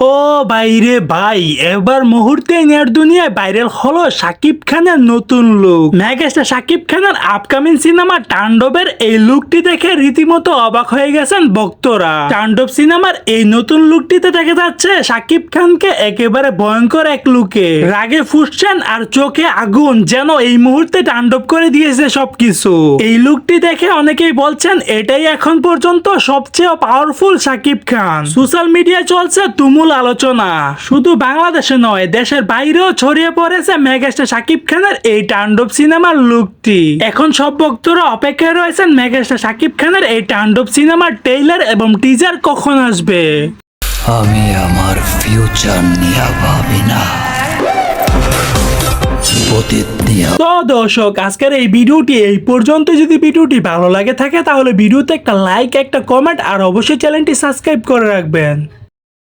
ও বাইরে ভাই, এবার মুহূর্তে নেট দুনিয়ায় ভাইরাল হলো শাকিব খানের নতুন লুক। মেগাস্টার শাকিব খানের আপকামিং সিনেমা তাণ্ডবের এই লুকটি দেখে রীতিমতো অবাক হয়ে গেছেন ভক্তরা। তাণ্ডব সিনেমার এই নতুন লুকটিতে দেখা যাচ্ছে শাকিব খানকে একেবারে ভয়ঙ্কর এক লুকে, রাগে ফুসছেন আর চোখে আগুন, যেন এই মুহূর্তে তাণ্ডব করে দিয়েছে সবকিছু। এই লুকটি দেখে অনেকেই বলছেন এটাই এখন পর্যন্ত সবচেয়ে পাওয়ারফুল শাকিব খান। সোশ্যাল মিডিয়ায় চলছে তুমুল আলোচনা। শুধু বাংলাদেশে নয়, দেশের বাইরেও ছড়িয়ে পড়েছে মেগাস্টার শাকিব খানের এই তাণ্ডব সিনেমার লুকটি। এখন সব ভক্তরা অপেক্ষায় রয়েছেন মেগাস্টার শাকিব খানের এই তাণ্ডব সিনেমার ট্রেইলার এবং টিজার কখন আসবে। আমি আমার ফিউচার নিয়ে ভাবি না, তো দর্শক, আজকের এই ভিডিওটি এই পর্যন্ত। যদি ভিডিওটি ভালো লাগে থাকে তাহলে ভিডিওতে একটা লাইক, একটা কমেন্ট আর অবশ্যই চ্যানেলটি সাবস্ক্রাইব করে রাখবেন।